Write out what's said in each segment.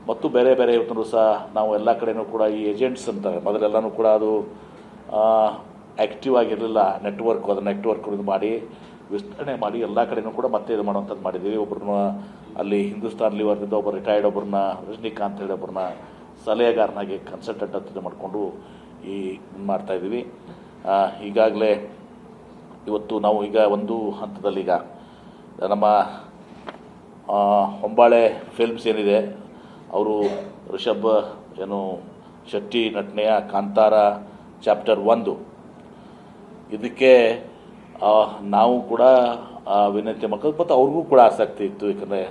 ಮತ್ತು ಬೇರೆ ಬೇರೆ ಇವತ್ತು ಸಹ ನಾವು ಎಲ್ಲ ಕಡೆಯೂ ಕೂಡ ಈ ಏಜೆಂಟ್ಸ್ ಅಂತಾರೆ, ಮೊದಲೆಲ್ಲನೂ ಕೂಡ ಅದು ಆ್ಯಕ್ಟಿವ್ ಆಗಿರಲಿಲ್ಲ ನೆಟ್ವರ್ಕ್, ಅದನ್ನು ನೆಟ್ವರ್ಕ್ ಇದು ಮಾಡಿ ವಿಸ್ತರಣೆ ಮಾಡಿ ಎಲ್ಲ ಕಡೆಯೂ ಕೂಡ ಮತ್ತೆ ಇದು ಮಾಡುವಂಥದ್ದು ಮಾಡಿದ್ದೀವಿ. ಒಬ್ಬರನ್ನ ಅಲ್ಲಿ ಹಿಂದೂಸ್ತಾನ್ ಲಿವರ್ನಿಂದ ಒಬ್ಬರು ರಿಟೈರ್ಡ್ ಒಬ್ಬರನ್ನ ರಜನಿಕಾಂತ್ ಹೇಳಿ ಒಬ್ಬರನ್ನ ಸಲಹೆಗಾರನಾಗಿ ಕನ್ಸಲ್ಟೆಂಟ್ ಅಂತ ಇದು ಮಾಡಿಕೊಂಡು ಈ ಮಾಡ್ತಾಯಿದ್ದೀವಿ. ಈಗಾಗಲೇ ಇವತ್ತು ನಾವು ಈಗ ಒಂದು ಹಂತದಲ್ಲಿ ಈಗ ನಮ್ಮ ಹೊಂಬಾಳೆ ಫಿಲ್ಮ್ಸ್ ಏನಿದೆ, ಅವರು ರಿಷಬ್ ಏನು ಶೆಟ್ಟಿ ನಟನೆಯ ಕಾಂತಾರ ಚಾಪ್ಟರ್ 1 ಇದಕ್ಕೆ ನಾವು ಕೂಡ ವಿನಂತಿ ಮಾಡ್ಕೊಂಡು ಮತ್ತು ಅವ್ರಿಗೂ ಕೂಡ ಆಸಕ್ತಿ ಇತ್ತು. ಯಾಕಂದರೆ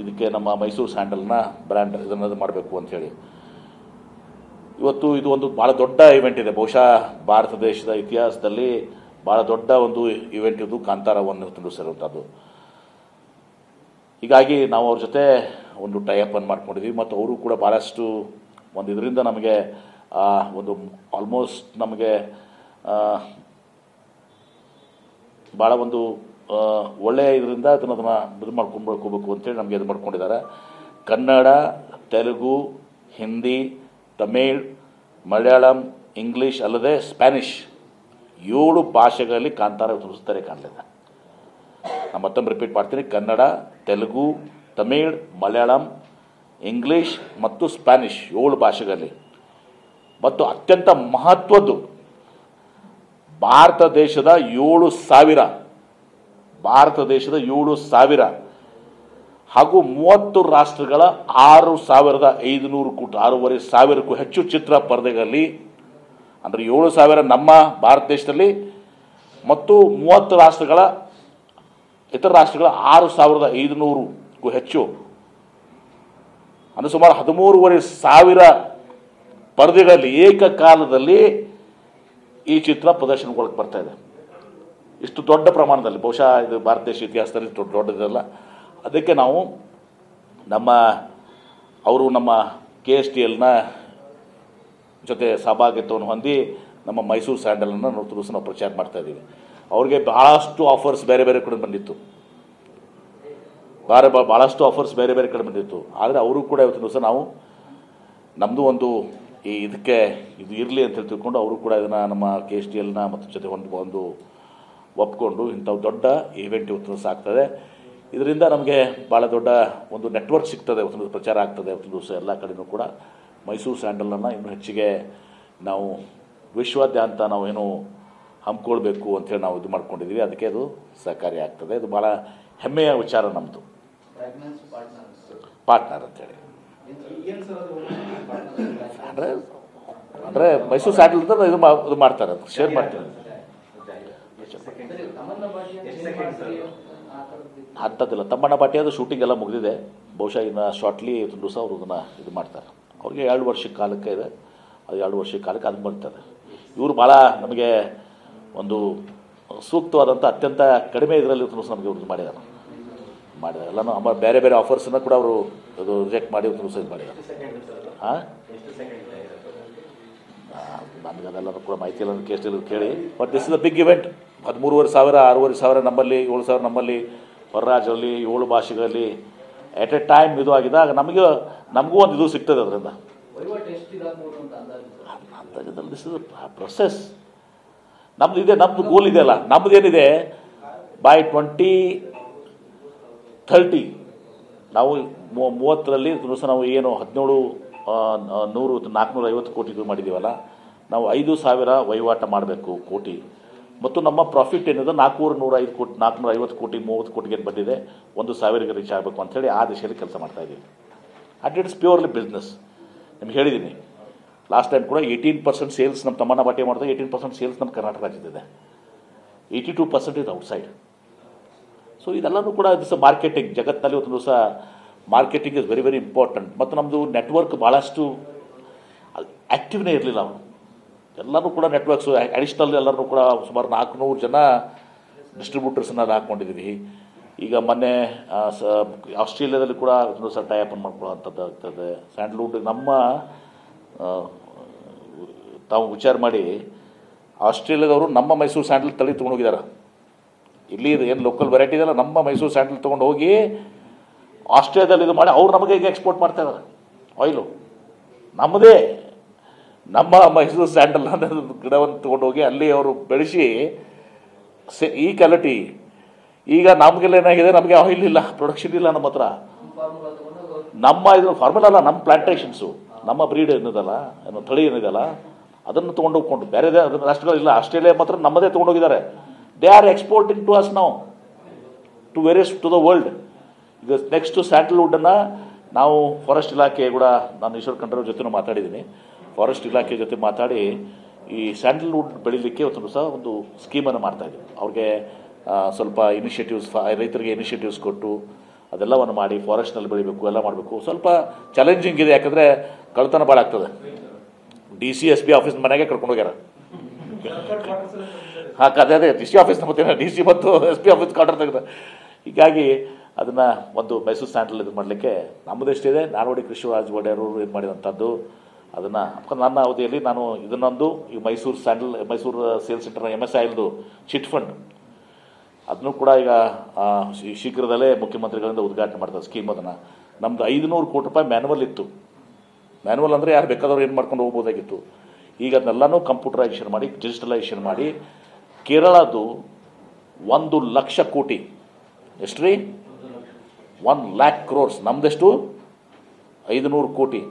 ಇದಕ್ಕೆ ನಮ್ಮ ಮೈಸೂರು ಸ್ಯಾಂಡಲ್ನ ಬ್ರ್ಯಾಂಡ್ ಇದನ್ನು ಮಾಡಬೇಕು ಅಂಥೇಳಿ ಇವತ್ತು ಇದು ಒಂದು ಭಾಳ ದೊಡ್ಡ ಇವೆಂಟ್ ಇದೆ. ಬಹುಶಃ ಭಾರತ ದೇಶದ ಇತಿಹಾಸದಲ್ಲಿ ಭಾಳ ದೊಡ್ಡ ಒಂದು ಇವೆಂಟ್ ಇದು ಕಾಂತಾರ 1 ತಿಳಿಸಿರುವಂಥದ್ದು. ಹೀಗಾಗಿ ನಾವು ಅವ್ರ ಜೊತೆ ಒಂದು ಟೈಅಪ್ ಅನ್ನು ಮಾಡ್ಕೊಂಡಿದ್ದೀವಿ ಮತ್ತು ಅವರು ಕೂಡ ಭಾಳಷ್ಟು ಒಂದು ಇದರಿಂದ ನಮಗೆ ಒಂದು ಆಲ್ಮೋಸ್ಟ್ ನಮಗೆ ಭಾಳ ಒಂದು ಒಳ್ಳೆಯ ಇದರಿಂದ ಅದನ್ನು ಇದು ಮಾಡ್ಕೊಂಡ್ಬೇಕು ಅಂತೇಳಿ ನಮಗೆ ಇದು ಮಾಡ್ಕೊಂಡಿದ್ದಾರೆ. ಕನ್ನಡ, ತೆಲುಗು, ಹಿಂದಿ, ತಮಿಳ್, ಮಲಯಾಳಂ, ಇಂಗ್ಲೀಷ್ ಅಲ್ಲದೆ ಸ್ಪ್ಯಾನಿಷ್ 7 ಭಾಷೆಗಳಲ್ಲಿ ಕಾಂತಾರ ತೋರಿಸ್ತಾರೆ ಕಾಣಲಿದೆ. ನಾನು ಮತ್ತೊಮ್ಮೆ ರಿಪೀಟ್ ಮಾಡ್ತೀನಿ, ಕನ್ನಡ, ತೆಲುಗು, ತಮಿಳ್, ಮಲಯಾಳಂ, ಇಂಗ್ಲೀಷ್ ಮತ್ತು ಸ್ಪ್ಯಾನಿಷ್ 7 ಭಾಷೆಗಳಲ್ಲಿ. ಮತ್ತು ಅತ್ಯಂತ ಮಹತ್ವದ್ದು ಭಾರತ ದೇಶದ 7,000 ಹಾಗೂ 30 ರಾಷ್ಟ್ರಗಳ 6,500 ಕೋಟಿ 6,500ಕ್ಕೂ ಹೆಚ್ಚು ಚಿತ್ರ ಪರದೆಗಳಲ್ಲಿ, ಅಂದರೆ 7,000 ನಮ್ಮ ಭಾರತ ದೇಶದಲ್ಲಿ ಮತ್ತು 30 ರಾಷ್ಟ್ರಗಳ ಇತರ ರಾಷ್ಟ್ರಗಳ 6,500ಕ್ಕೂ ಹೆಚ್ಚು, ಅಂದರೆ ಸುಮಾರು 13,500 ಪರದೆಗಳಲ್ಲಿ ಏಕಕಾಲದಲ್ಲಿ ಈ ಚಿತ್ರ ಪ್ರದರ್ಶನಗೊಳಕ್ಕೆ ಬರ್ತಾ ಇದೆ. ಇಷ್ಟು ದೊಡ್ಡ ಪ್ರಮಾಣದಲ್ಲಿ ಬಹುಶಃ ಇದು ಭಾರತ ದೇಶ ಇತಿಹಾಸದಲ್ಲಿ ದೊಡ್ಡದಲ್ಲ. ಅದಕ್ಕೆ ನಾವು ನಮ್ಮ KSTLನ ಜೊತೆ ಸಹಭಾಗಿತ್ವವನ್ನು ಹೊಂದಿ ನಮ್ಮ ಮೈಸೂರು ಸ್ಯಾಂಡಲನ್ನು ನಾವು ಪ್ರಚಾರ ಮಾಡ್ತಾ ಇದ್ದೀವಿ. ಅವ್ರಿಗೆ ಭಾಳಷ್ಟು ಆಫರ್ಸ್ ಬೇರೆ ಬೇರೆ ಕಡೆ ಬಂದಿತ್ತು, ಭಾಳಷ್ಟು ಆಫರ್ಸ್ ಬೇರೆ ಬೇರೆ ಕಡೆ ಬಂದಿತ್ತು. ಆದರೆ ಅವರು ಕೂಡ ಇವತ್ತಿನ ದಿವಸ ನಾವು ನಮ್ಮದು ಒಂದು ಇದಕ್ಕೆ ಇದು ಇರಲಿ ಅಂತ ತಿಳ್ಕೊಂಡು ಅವರು ಕೂಡ ಇದನ್ನು ನಮ್ಮ KSTLನ ಮತ್ತು ಜೊತೆ ಒಂದು ಒಪ್ಕೊಂಡು ಇಂಥವು ದೊಡ್ಡ ಈವೆಂಟ್ ಇವತ್ತು ದಿವಸ ಆಗ್ತದೆ. ಇದರಿಂದ ನಮಗೆ ಭಾಳ ದೊಡ್ಡ ಒಂದು ನೆಟ್ವರ್ಕ್ ಸಿಗ್ತದೆ, ಇವತ್ತು ಪ್ರಚಾರ ಆಗ್ತದೆ. ಇವತ್ತು ದಿವಸ ಎಲ್ಲ ಕಡೆಯೂ ಕೂಡ ಮೈಸೂರು ಸ್ಯಾಂಡಲನ್ನು ಇನ್ನೂ ಹೆಚ್ಚಿಗೆ ನಾವು ವಿಶ್ವಾದ್ಯಂತ ನಾವೇನು ಹಮ್ಮಿಕೊಳ್ಬೇಕು ಅಂತೇಳಿ ನಾವು ಇದು ಮಾಡ್ಕೊಂಡಿದ್ದೀವಿ. ಅದಕ್ಕೆ ಅದು ಸಹಕಾರಿ ಆಗ್ತದೆ. ಇದು ಭಾಳ ಹೆಮ್ಮೆಯ ವಿಚಾರ ನಮ್ಮದು, ಪಾರ್ಟ್ನರ್ ಅಂತೇಳಿ. ಅಂದರೆ ಮೈಸೂರು ಸ್ಯಾಂಡಲ್ ಅಂತ ಇದು ಮಾಡ್ತಾರೆ, ಅದು ಶೇರ್ ಮಾಡ್ತಾರೆ. ಅಂಥದ್ದಿಲ್ಲ. ತಮ್ಮಣ್ಣ ಪಾಟಿ ಅದು ಶೂಟಿಂಗ್ ಎಲ್ಲ ಮುಗಿದಿದೆ. ಬಹುಶಃ ಇನ್ನು ಶಾರ್ಟ್ಲಿ ಒಂದು ದಿವಸ ಅವರು ಇದನ್ನು ಇದು ಮಾಡ್ತಾರೆ. ಅವ್ರಿಗೆ 2 ವರ್ಷದ ಕಾಲಕ್ಕೆ ಇದೆ, ಅದು 2 ವರ್ಷದ ಕಾಲಕ್ಕೆ ಅದು ಬರ್ತದೆ. ಇವರು ಭಾಳ ನಮಗೆ ಒಂದು ಸೂಕ್ತವಾದಂಥ ಅತ್ಯಂತ ಕಡಿಮೆ ಇದರಲ್ಲಿ ನಮಗೆ ಇದು ಮಾಡಿದ್ದಾರೆ ಎಲ್ಲನೂ ಬೇರೆ ಬೇರೆ ಆಫರ್ಸನ್ನು ಕೂಡ ಅವರು ಅದು ರಿಜೆಕ್ಟ್ ಮಾಡಿ ಇದು ಮಾಡಿದ್ದಾರೆ. ಹಾಂ, ನನಗೆ ಅದೆಲ್ಲರೂ ಕೂಡ ಮಾಹಿತಿ ಎಲ್ಲ KSTL ಕೇಳಿ. But this is a big event. 13,500 6,500 ನಮ್ಮಲ್ಲಿ, 7,000 ನಮ್ಮಲ್ಲಿ, ಹೊರ ರಾಜ್ಯದಲ್ಲಿ 7 ಭಾಷೆಗಳಲ್ಲಿ ಎಟ್ ಎ ಟೈಮ್ ಇದು ಆಗಿದಾಗ ನಮಗೂ ಒಂದು ಇದು ಸಿಗ್ತದೆ. ಅದರಿಂದ ಅಂದಾಜದಲ್ಲಿ ದಿಸ್ ಇಸ್ ಪ್ರೊಸೆಸ್. ನಮ್ದು ಇದೆ, ನಮ್ಮದು ಗೋಲ್ ಇದೆ ಅಲ್ಲ, ನಮ್ಮದು ಏನಿದೆ ಬೈ 2030 ನಾವು 30ರಲ್ಲಿ ದಿವಸ ನಾವು ಏನು 450 ಕೋಟಿ ಇದು ಮಾಡಿದ್ದೀವಲ್ಲ, ನಾವು 5,000 ವಹಿವಾಟ ಮಾಡಬೇಕು ಕೋಟಿ. ಮತ್ತು ನಮ್ಮ ಪ್ರಾಫಿಟ್ ಏನಿದೆ 405 ಕೋಟಿ 450 ಕೋಟಿ 30 ಕೋಟಿಗೆ ಏನು ಬಂದಿದೆ 1,000ಗೆ ರೀಚ್ ಆಗಬೇಕು ಅಂಥೇಳಿ ಆ ದಿಶೆಯಲ್ಲಿ ಕೆಲಸ ಮಾಡ್ತಾಯಿದ್ದೀವಿ. And it's purely business. ನಿಮ್ಗೆ ಹೇಳಿದ್ದೀನಿ ಲಾಸ್ಟ್ ಟೈಮ್ ಕೂಡ 18% ಸೇಲ್ಸ್ ನಮ್ಮ ತಮ್ಮಣ್ಣ ಬಾಟಿ ಮಾಡಿದಾಗ 18% ಸೇಲ್ಸ್ ನಮ್ಮ ಕರ್ನಾಟಕ ರಾಜ್ಯದಿದೆ, 82% ಇದು ಔಟ್ಸೈಡ್. ಸೊ ಇದೆಲ್ಲನೂ ಕೂಡ ದಿವಸ ಮಾರ್ಕೆಟಿಂಗ್ ಜಗತ್ತಿನಲ್ಲಿ ಒಂದು ದಿವಸ marketing is very very important. ಮತ್ತು ನಮ್ಮದು ನೆಟ್ವರ್ಕ್ ಭಾಳಷ್ಟು ಆ್ಯಕ್ಟಿವ್ನೇ ಇರಲಿಲ್ಲ. ಅವರು ಎಲ್ಲರೂ ಕೂಡ ನೆಟ್ವರ್ಕ್ಸು ಅಡಿಷ್ನಲ್ ಎಲ್ಲರೂ ಕೂಡ ಸುಮಾರು 400 ಜನ ಡಿಸ್ಟ್ರಿಬ್ಯೂಟರ್ಸನ್ನ ಹಾಕ್ಕೊಂಡಿದ್ದೀವಿ. ಈಗ ಮೊನ್ನೆ ಆಸ್ಟ್ರೇಲಿಯಾದಲ್ಲಿ ಕೂಡ ಒಂದು ಸಹ ಟೈಅಪ್ ಮಾಡ್ಕೊಳ್ಳೋಂಥದ್ದು ಆಗ್ತದೆ. ಸ್ಯಾಂಡಲ್ವುಡ್ ನಮ್ಮ ತಾವು ವಿಚಾರ ಮಾಡಿ ಆಸ್ಟ್ರೇಲಿಯಾದವರು ನಮ್ಮ ಮೈಸೂರು ಸ್ಯಾಂಡಲ್ ತಳಿ ತೊಗೊಂಡು ಹೋಗಿದ್ದಾರೆ. ಇಲ್ಲಿ ಏನು ಲೋಕಲ್ ವೆರೈಟಿ ಇದೆಯಲ್ಲ, ನಮ್ಮ ಮೈಸೂರು ಸ್ಯಾಂಡಲ್ ತೊಗೊಂಡು ಹೋಗಿ ಆಸ್ಟ್ರೇಲಿಯಾದಲ್ಲಿ ಇದು ಮಾಡಿ ಅವ್ರು ನಮಗೆ ಈಗ ಎಕ್ಸ್ಪೋರ್ಟ್ ಮಾಡ್ತಾ ಇದ್ದಾರೆ ಆಯಿಲು. ನಮ್ಮದೇ ನಮ್ಮ ಮೈಸೂರು ಸ್ಯಾಂಡಲ್ ಗಿಡವನ್ನು ತೊಗೊಂಡೋಗಿ ಅಲ್ಲಿ ಅವರು ಬೆಳೆಸಿ ಈ ಕ್ವಾಲಿಟಿ. ಈಗ ನಮಗೆಲ್ಲ ಏನಾಗಿದೆ, ನಮಗೆ ಆಯಿಲ್ ಇಲ್ಲ, ಪ್ರೊಡಕ್ಷನ್ ಇಲ್ಲ ನಮ್ಮ ಹತ್ರ. ನಮ್ಮ ಇದು ಫಾರ್ಮುಲಾ ಅಲ್ಲ, ನಮ್ಮ ಪ್ಲಾಂಟೇಷನ್ಸು, ನಮ್ಮ ಬ್ರೀಡ್ ಏನಿದಲ್ಲ, ತಳಿ ಏನಿದೆಲ್ಲ ಅದನ್ನು ತೊಗೊಂಡು ಹೋಗ್ಕೊಂಡು ಬೇರೆ ರಾಷ್ಟ್ರಗಳಿಲ್ಲ. ಆಸ್ಟ್ರೇಲಿಯಾ ಮಾತ್ರ ನಮ್ಮದೇ ತೊಗೊಂಡೋಗಿದ್ದಾರೆ. They are exporting to us ನಾವು, to various to the world. ಈಗ ನೆಕ್ಸ್ಟ್ ಸ್ಯಾಂಡಲ್ವುಡ್ಡನ್ನು ನಾವು ಫಾರೆಸ್ಟ್ ಇಲಾಖೆ ಕೂಡ, ನಾನು ಈಶ್ವರ್ ಖಂಡ್ರೆ ಜೊತೆ ಮಾತಾಡಿದ್ದೀನಿ. ಫಾರೆಸ್ಟ್ ಇಲಾಖೆ ಜೊತೆ ಮಾತಾಡಿ ಈ ಸ್ಯಾಂಡಲ್ವುಡ್ ಬೆಳೀಲಿಕ್ಕೆ ಒಂದು ಸ್ಕೀಮನ್ನು ಮಾಡ್ತಾಯಿದ್ದೀವಿ. ಅವ್ರಿಗೆ ಸ್ವಲ್ಪ ಇನಿಷಿಯೇಟಿವ್ಸ್, ರೈತರಿಗೆ ಇನಿಷಿಯೇಟಿವ್ಸ್ ಕೊಟ್ಟು ಅದೆಲ್ಲವನ್ನು ಮಾಡಿ ಫಾರೆಸ್ಟ್ನಲ್ಲಿ ಬೆಳಿಬೇಕು, ಎಲ್ಲ ಮಾಡಬೇಕು. ಸ್ವಲ್ಪ ಚಾಲೆಂಜಿಂಗ್ ಇದೆ, ಯಾಕಂದರೆ ಕಳ್ತನ ಭಾಳ ಆಗ್ತದೆ. DCSP ಆಫೀಸ್ ಮನೆಗೆ ಕರ್ಕೊಂಡು ಹೋಗ್ಯಾರ. ಅದೇ DC ಆಫೀಸ್ ಮತ್ತೆ DC ಮತ್ತು SP ಆಫೀಸ್ ಕಾರ್ಡರ್ ತೆಗೆದ. ಹೀಗಾಗಿ ಅದನ್ನು ಒಂದು ಮೈಸೂರು ಸ್ಯಾಂಡಲ್ ಇದು ಮಾಡಲಿಕ್ಕೆ ನಮ್ಮದೆಷ್ಟಿದೆ, ನಾಲ್ವಡಿ ಕೃಷ್ಣರಾಜ ಒಡೆಯರು ಇದು ಮಾಡಿದಂಥದ್ದು. ಅದನ್ನು ನನ್ನ ಅವಧಿಯಲ್ಲಿ ನಾನು ಇದನ್ನೊಂದು ಈ ಮೈಸೂರು ಸೇಲ್ಸ್ ಸೆಂಟರ್ MSILದು ಚಿಟ್ ಫಂಡ್, ಅದನ್ನು ಕೂಡ ಈಗ ಶೀಘ್ರದಲ್ಲೇ ಮುಖ್ಯಮಂತ್ರಿಗಳಿಂದ ಉದ್ಘಾಟನೆ ಮಾಡ್ತಾರೆ ಸ್ಕೀಮ್. ಅದನ್ನು ನಮ್ಮದು 500 ಕೋಟಿ ರೂಪಾಯಿ ಮ್ಯಾನ್ಯುವಲ್ ಇತ್ತು. ಮ್ಯಾನ್ಯುವಲ್ ಅಂದರೆ ಯಾರು ಬೇಕಾದವ್ರು ಏನು ಮಾಡ್ಕೊಂಡು ಹೋಗ್ಬೋದಾಗಿತ್ತು. ಈಗ ಅದನ್ನೆಲ್ಲನೂ ಕಂಪ್ಯೂಟರೈಸೇಷನ್ ಮಾಡಿ, ಡಿಜಿಟಲೈಸೇಷನ್ ಮಾಡಿ, ಕೇರಳದು 1 ಲಕ್ಷ ಕೋಟಿ, ಎಷ್ಟು ರೀ, 1 lakh crores, ನಮ್ಮದೆಷ್ಟು 500 ಕೋಟಿ.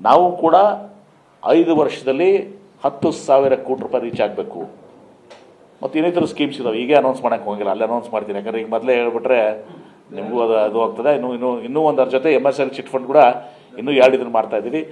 ನಾವು ಕೂಡ 5 ವರ್ಷದಲ್ಲಿ 10,000 ಕೋಟಿ ರೂಪಾಯಿ ರೀಚ್ ಆಗಬೇಕು. ಮತ್ತು ಇನ್ನಿತರ ಸ್ಕೀಮ್ಸ್ ಇದಾವೆ, ಈಗ ಅನೌನ್ಸ್ ಮಾಡೋಕ್ಕೆ ಹೋಗಿಲ್ಲ, ಅಲ್ಲಿ ಅನೌನ್ಸ್ ಮಾಡ್ತೀನಿ. ಯಾಕಂದರೆ ಈಗ ಮೊದಲೇ ಹೇಳ್ಬಿಟ್ರೆ ನಿಮಗೂ ಅದು ಆಗ್ತದೆ. ಇನ್ನೂ ಒಂದರ ಜೊತೆ MSIL ಚಿಟ್ ಫಂಡ್ ಕೂಡ ಇನ್ನೂ 2 ಇದನ್ನು ಮಾಡ್ತಾ ಇದ್ದೀವಿ.